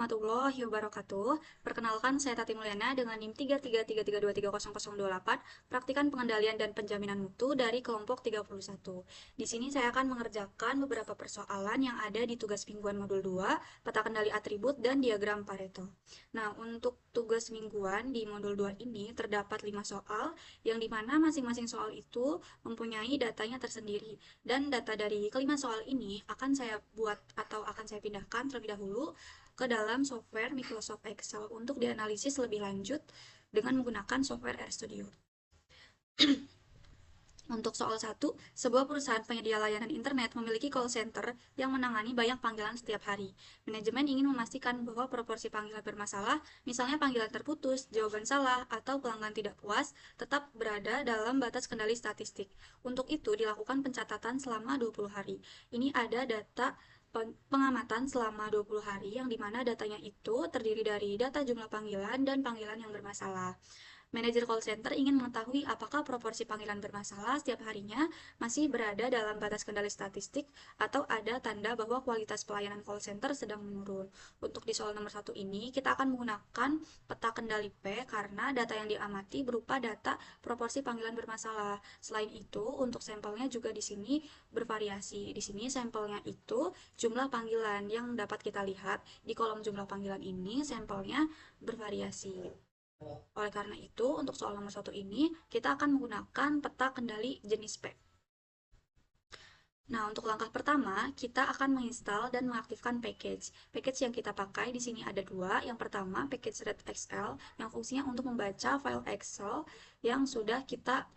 warahmatullahi wabarakatuh. Perkenalkan, saya Tati Mulyana dengan NIM 33332300028, praktikan pengendalian dan penjaminan mutu dari kelompok 31. Di sini saya akan mengerjakan beberapa persoalan yang ada di tugas mingguan modul 2, peta kendali atribut dan diagram Pareto. Nah, untuk tugas mingguan di modul 2 ini terdapat 5 soal, yang dimana masing-masing soal itu mempunyai datanya tersendiri. Dan data dari kelima soal ini akan saya buat atau akan saya pindahkan terlebih dahulu ke dalam software Microsoft Excel untuk dianalisis lebih lanjut dengan menggunakan software RStudio. Untuk soal 1, sebuah perusahaan penyedia layanan internet memiliki call center yang menangani banyak panggilan setiap hari. Manajemen ingin memastikan bahwa proporsi panggilan bermasalah, misalnya panggilan terputus, jawaban salah, atau pelanggan tidak puas, tetap berada dalam batas kendali statistik. Untuk itu, dilakukan pencatatan selama 20 hari. Ini ada data pengamatan selama 20 hari yang dimana datanya itu terdiri dari data jumlah panggilan dan panggilan yang bermasalah. Manajer call center ingin mengetahui apakah proporsi panggilan bermasalah setiap harinya masih berada dalam batas kendali statistik atau ada tanda bahwa kualitas pelayanan call center sedang menurun. Untuk di soal nomor 1 ini, kita akan menggunakan peta kendali P karena data yang diamati berupa data proporsi panggilan bermasalah. Selain itu, untuk sampelnya juga di sini bervariasi. Di sini sampelnya itu jumlah panggilan yang dapat kita lihat di kolom jumlah panggilan ini sampelnya bervariasi. Oleh karena itu, untuk soal nomor 1 ini, kita akan menggunakan peta kendali jenis P. Nah, untuk langkah pertama, kita akan menginstal dan mengaktifkan package. Package yang kita pakai di sini ada dua. Yang pertama, package readxl, yang fungsinya untuk membaca file Excel yang sudah kita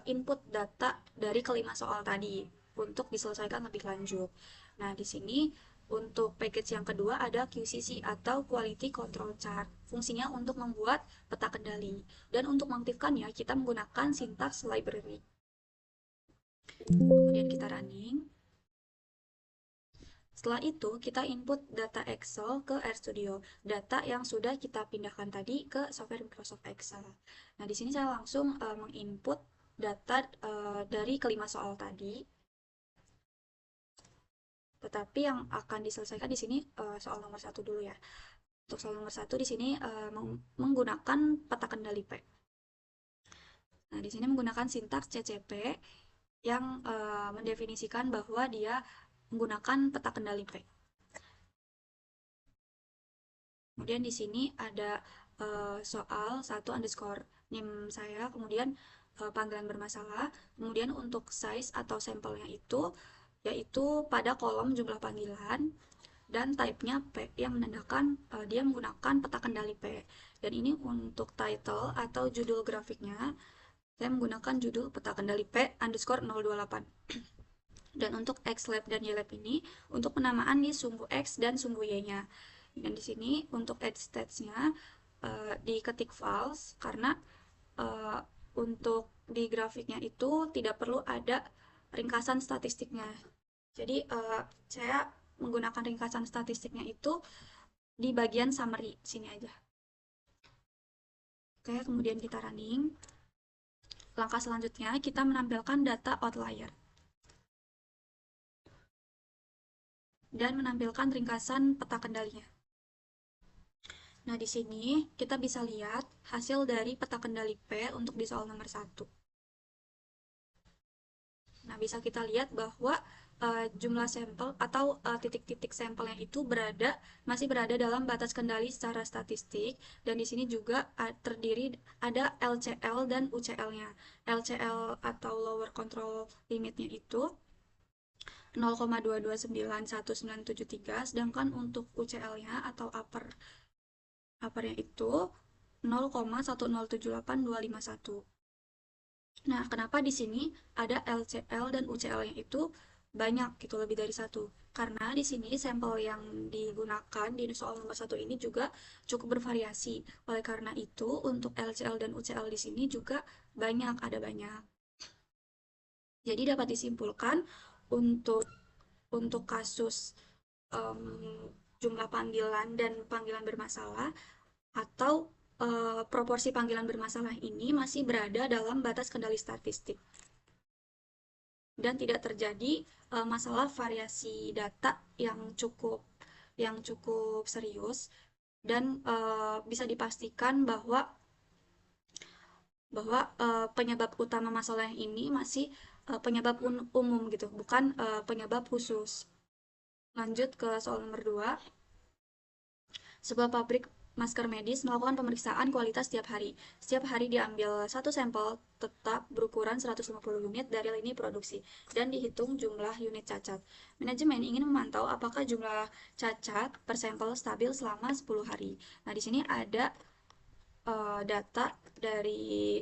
input data dari kelima soal tadi untuk diselesaikan lebih lanjut. Nah, di sini untuk package yang kedua ada QCC atau Quality Control Chart. Fungsinya untuk membuat peta kendali. Dan untuk mengaktifkannya, kita menggunakan syntax library. Kemudian kita running. Setelah itu, kita input data Excel ke RStudio, data yang sudah kita pindahkan tadi ke software Microsoft Excel. Nah, di sini saya langsung menginput data dari kelima soal tadi. Tetapi yang akan diselesaikan di sini soal nomor 1 dulu ya. Untuk soal nomor 1 di sini menggunakan peta kendali P. Nah, di sini menggunakan sintaks CCP yang mendefinisikan bahwa dia menggunakan peta kendali P. Kemudian di sini ada soal 1 underscore NIM saya, kemudian panggilan bermasalah, kemudian untuk size atau sampelnya itu yaitu pada kolom jumlah panggilan dan type-nya P yang menandakan dia menggunakan peta kendali P. Dan ini untuk title atau judul grafiknya saya menggunakan judul peta kendali P underscore 028. Dan untuk Xlab dan Ylab ini untuk penamaan di sumbu X dan sumbu Y-nya. Dan di sini untuk edge stats-nya diketik false karena untuk di grafiknya itu tidak perlu ada ringkasan statistiknya. Jadi saya menggunakan ringkasan statistiknya itu di bagian summary sini aja. Oke, kemudian kita running. Langkah selanjutnya kita menampilkan data outlier dan menampilkan ringkasan peta kendalinya. Nah, di sini kita bisa lihat hasil dari peta kendali P untuk di soal nomor 1. Nah, bisa kita lihat bahwa jumlah sampel atau titik-titik sampelnya itu masih berada dalam batas kendali secara statistik, dan di sini juga terdiri ada LCL dan UCL-nya. LCL atau lower control limitnya itu 0,229193, sedangkan untuk UCL-nya atau uppernya itu 0,1078251. Nah, kenapa di sini ada LCL dan UCL-nya itu banyak gitu, lebih dari satu? Karena di sini sampel yang digunakan di soal nomor 1 ini juga cukup bervariasi. Oleh karena itu, untuk LCL dan UCL di sini juga ada banyak. Jadi dapat disimpulkan untuk kasus jumlah panggilan dan panggilan bermasalah atau proporsi panggilan bermasalah ini masih berada dalam batas kendali statistik dan tidak terjadi masalah variasi data yang cukup serius dan bisa dipastikan bahwa penyebab utama masalah yang ini masih penyebab umum gitu, bukan penyebab khusus. Lanjut ke soal nomor 2. Sebuah pabrik masker medis melakukan pemeriksaan kualitas setiap hari. Setiap hari diambil satu sampel tetap berukuran 150 unit dari lini produksi dan dihitung jumlah unit cacat. Manajemen ingin memantau apakah jumlah cacat per sampel stabil selama 10 hari. Nah, di sini ada data dari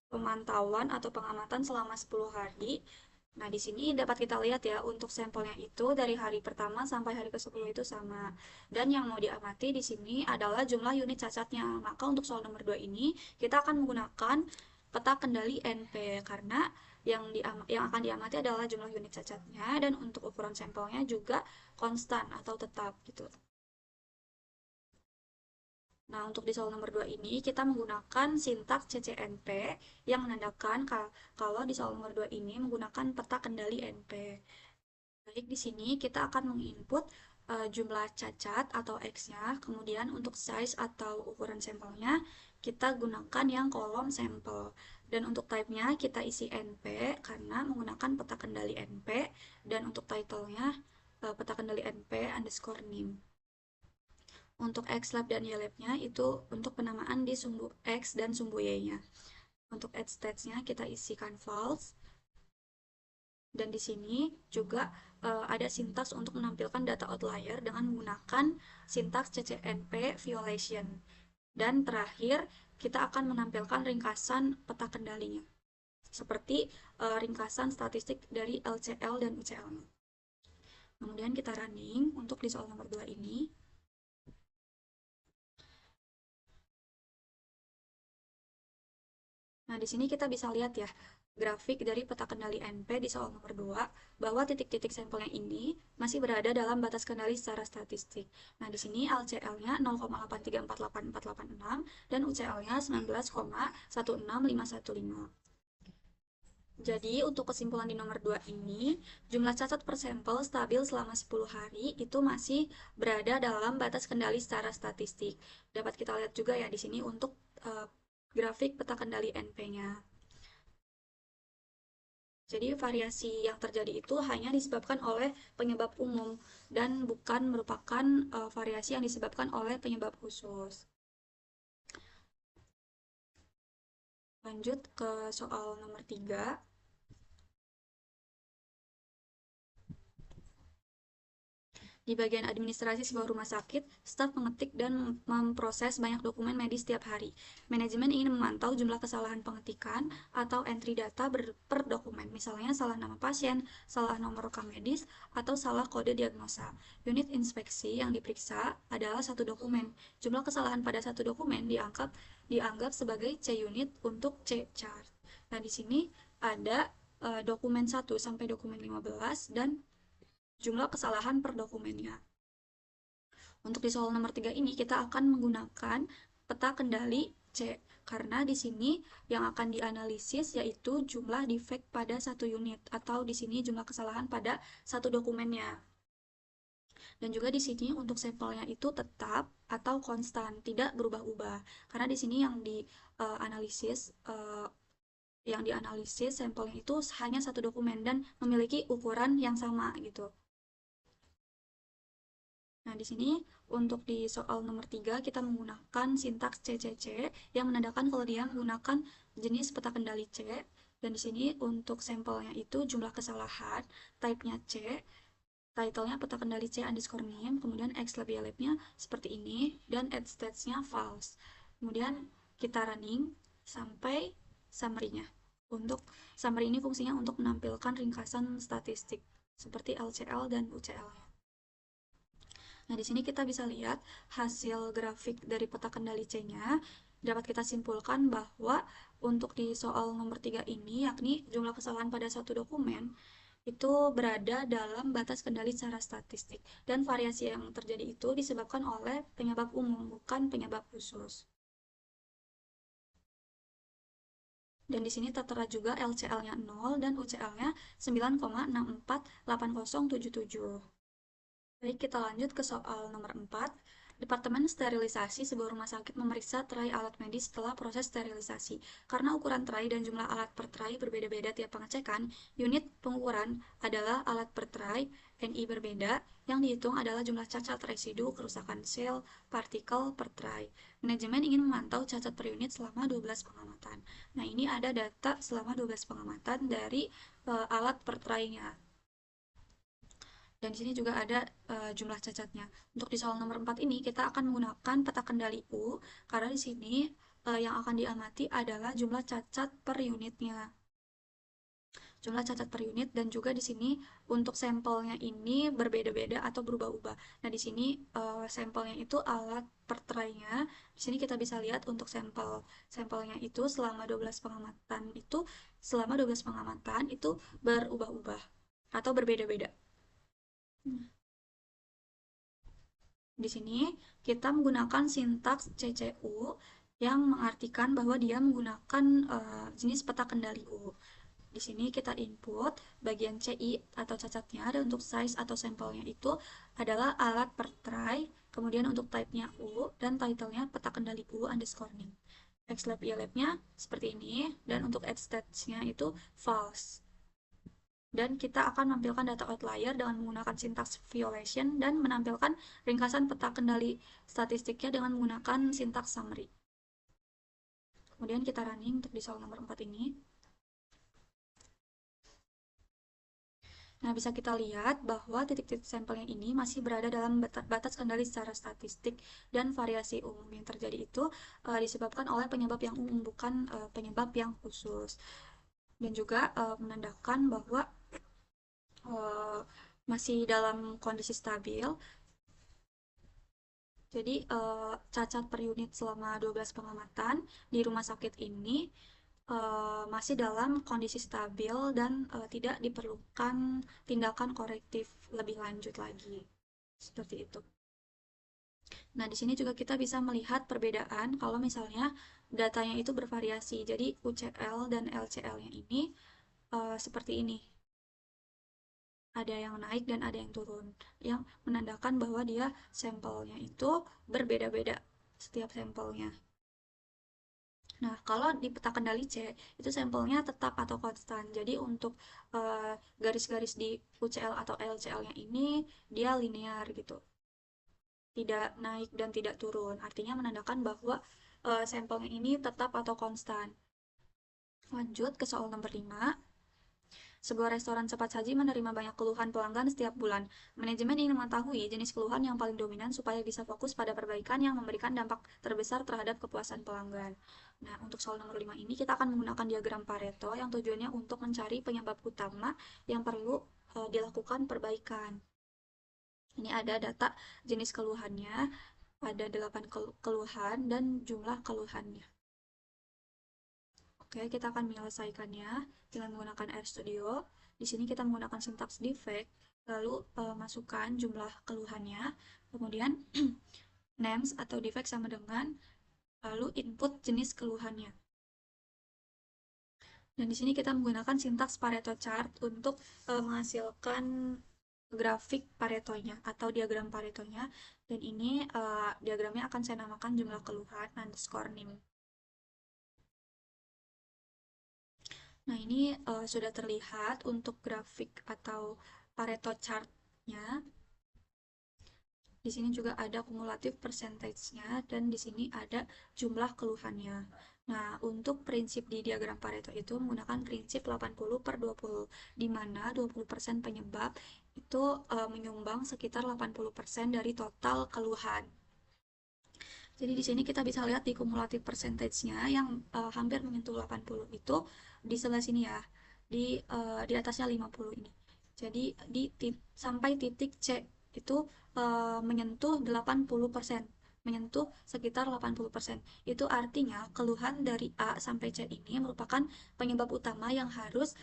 pemantauan atau pengamatan selama 10 hari. Nah, di sini dapat kita lihat ya, untuk sampelnya itu dari hari pertama sampai hari ke-10 itu sama. Dan yang mau diamati di sini adalah jumlah unit cacatnya. Maka untuk soal nomor 2 ini, kita akan menggunakan peta kendali NP karena yang akan diamati adalah jumlah unit cacatnya dan untuk ukuran sampelnya juga konstan atau tetap gitu. Nah, untuk di soal nomor 2 ini, kita menggunakan sintaks CCNP yang menandakan kalau di soal nomor 2 ini menggunakan peta kendali NP. Baik, di sini kita akan menginput jumlah cacat atau X-nya, kemudian untuk size atau ukuran sampelnya, kita gunakan yang kolom sampel. Dan untuk type-nya kita isi NP karena menggunakan peta kendali NP, dan untuk title-nya peta kendali NP underscore name. Untuk X-lab dan Y-lab-nya itu untuk penamaan di sumbu X dan sumbu Y-nya. Untuk add stats-nya kita isikan false. Dan di sini juga ada sintaks untuk menampilkan data outlier dengan menggunakan sintaks CCNP violation. Dan terakhir, kita akan menampilkan ringkasan peta kendalinya. Seperti ringkasan statistik dari LCL dan UCL-nya. Kemudian kita running untuk di soal nomor 2 ini. Nah, di sini kita bisa lihat ya, grafik dari peta kendali NP di soal nomor 2, bahwa titik-titik sampelnya ini masih berada dalam batas kendali secara statistik. Nah, di sini LCL-nya 0,8348486 dan UCL-nya 19,16515. Jadi, untuk kesimpulan di nomor 2 ini, jumlah cacat per sampel stabil selama 10 hari itu masih berada dalam batas kendali secara statistik. Dapat kita lihat juga ya di sini untuk grafik peta kendali NP-nya. Jadi variasi yang terjadi itu hanya disebabkan oleh penyebab umum dan bukan merupakan variasi yang disebabkan oleh penyebab khusus. Lanjut ke soal nomor 3. Di bagian administrasi sebuah rumah sakit, staf mengetik dan memproses banyak dokumen medis setiap hari. Manajemen ingin memantau jumlah kesalahan pengetikan atau entry data per dokumen, misalnya salah nama pasien, salah nomor rekam medis, atau salah kode diagnosa. Unit inspeksi yang diperiksa adalah satu dokumen. Jumlah kesalahan pada satu dokumen dianggap sebagai C-unit untuk C-chart. Nah, di sini ada dokumen 1 sampai dokumen 15 dan jumlah kesalahan per dokumennya. Untuk di soal nomor 3 ini kita akan menggunakan peta kendali C karena di sini yang akan dianalisis yaitu jumlah defect pada satu unit atau di sini jumlah kesalahan pada satu dokumennya. Dan juga di sini untuk sampelnya itu tetap atau konstan, tidak berubah-ubah. Karena di sini yang dianalisis sampelnya itu hanya satu dokumen dan memiliki ukuran yang sama gitu. Nah, di sini untuk di soal nomor 3 kita menggunakan sintaks CCC yang menandakan kalau dia menggunakan jenis peta kendali C. Dan di sini untuk sampelnya itu jumlah kesalahan, type-nya C, title-nya peta kendali C underscore name, kemudian X lab Y lab-nya seperti ini, dan add stats-nya false. Kemudian kita running sampai summary-nya. Untuk summary ini fungsinya untuk menampilkan ringkasan statistik seperti LCL dan UCL-nya. Nah, di sini kita bisa lihat hasil grafik dari peta kendali C-nya. Dapat kita simpulkan bahwa untuk di soal nomor 3 ini, yakni jumlah kesalahan pada satu dokumen, itu berada dalam batas kendali secara statistik. Dan variasi yang terjadi itu disebabkan oleh penyebab umum, bukan penyebab khusus. Dan di sini tertera juga LCL-nya 0 dan UCL-nya 9,648077. Baik, kita lanjut ke soal nomor 4. Departemen sterilisasi sebuah rumah sakit memeriksa tray alat medis setelah proses sterilisasi. Karena ukuran tray dan jumlah alat per tray berbeda-beda tiap pengecekan, unit pengukuran adalah alat per tray, NI berbeda, yang dihitung adalah jumlah cacat residu kerusakan sel partikel per tray. Manajemen ingin memantau cacat per unit selama 12 pengamatan. Nah, ini ada data selama 12 pengamatan dari alat per tray-nya. Dan di sini juga ada jumlah cacatnya. Untuk di soal nomor 4 ini kita akan menggunakan peta kendali U karena di sini yang akan diamati adalah jumlah cacat per unitnya. Jumlah cacat per unit dan juga di sini untuk sampelnya ini berbeda-beda atau berubah-ubah. Nah, di sini sampelnya itu alat per tray-nya. Di sini kita bisa lihat untuk sampelnya itu selama 12 pengamatan itu berubah-ubah atau berbeda-beda. Di sini kita menggunakan sintaks CCU yang mengartikan bahwa dia menggunakan jenis peta kendali U. Di sini kita input bagian CI atau cacatnya, dan untuk size atau sampelnya itu adalah alat per tray, kemudian untuk type-nya U, dan title-nya peta kendali U underscore name. Xlab ylab-nya seperti ini, dan untuk add stats-nya itu false. Dan kita akan menampilkan data outlier dengan menggunakan syntax violation dan menampilkan ringkasan peta kendali statistiknya dengan menggunakan syntax summary. Kemudian kita running untuk di soal nomor 4 ini. Nah, bisa kita lihat bahwa titik-titik sampelnya ini masih berada dalam batas kendali secara statistik, dan variasi umum yang terjadi itu disebabkan oleh penyebab yang umum, bukan penyebab yang khusus. Dan juga menandakan bahwa masih dalam kondisi stabil. Jadi cacat per unit selama 12 pengamatan di rumah sakit ini masih dalam kondisi stabil dan tidak diperlukan tindakan korektif lebih lanjut lagi. Seperti itu. Nah, di sini juga kita bisa melihat perbedaan kalau misalnya datanya itu bervariasi. Jadi UCL dan LCL-nya ini seperti ini. Ada yang naik dan ada yang turun, yang menandakan bahwa dia sampelnya itu berbeda-beda setiap sampelnya. Nah, kalau di peta kendali C, itu sampelnya tetap atau konstan. Jadi untuk garis-garis di UCL atau LCL-nya ini, dia linear gitu. Tidak naik dan tidak turun. Artinya menandakan bahwa sampelnya ini tetap atau konstan. Lanjut ke soal nomor 5. Sebuah restoran cepat saji menerima banyak keluhan pelanggan setiap bulan. Manajemen ingin mengetahui jenis keluhan yang paling dominan supaya bisa fokus pada perbaikan yang memberikan dampak terbesar terhadap kepuasan pelanggan. Nah, untuk soal nomor 5 ini kita akan menggunakan diagram Pareto yang tujuannya untuk mencari penyebab utama yang perlu dilakukan perbaikan. Ini ada data jenis keluhannya, ada 8 keluhan dan jumlah keluhannya. Oke, kita akan menyelesaikannya dengan menggunakan RStudio. Di sini kita menggunakan sintaks defect, lalu masukkan jumlah keluhannya, kemudian names atau defect sama dengan, lalu input jenis keluhannya. Dan di sini kita menggunakan sintaks Pareto chart untuk menghasilkan grafik Paretonya atau diagram Paretonya. Dan ini diagramnya akan saya namakan jumlah keluhan underscore name. Nah, ini sudah terlihat untuk grafik atau Pareto chart-nya. Di sini juga ada kumulatif percentage-nya dan di sini ada jumlah keluhannya. Nah, untuk prinsip di diagram Pareto itu menggunakan prinsip 80/20, di mana 20% penyebab itu menyumbang sekitar 80% dari total keluhan. Jadi di sini kita bisa lihat di kumulatif percentage-nya yang hampir menyentuh 80 itu di sebelah sini ya, di atasnya 50 ini. Jadi sampai titik C itu menyentuh 80%, menyentuh sekitar 80%. Itu artinya keluhan dari A sampai C ini merupakan penyebab utama yang harus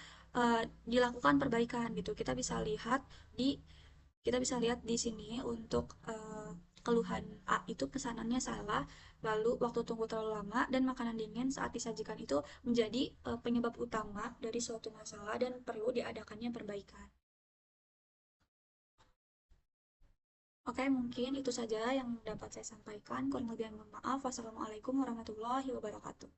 dilakukan perbaikan gitu. Kita bisa lihat di sini untuk keluhan A itu pesanannya salah, lalu waktu tunggu terlalu lama, dan makanan dingin saat disajikan itu menjadi penyebab utama dari suatu masalah dan perlu diadakannya perbaikan. Oke, mungkin itu saja yang dapat saya sampaikan. Kurang lebih mohon maaf. Wassalamualaikum warahmatullahi wabarakatuh.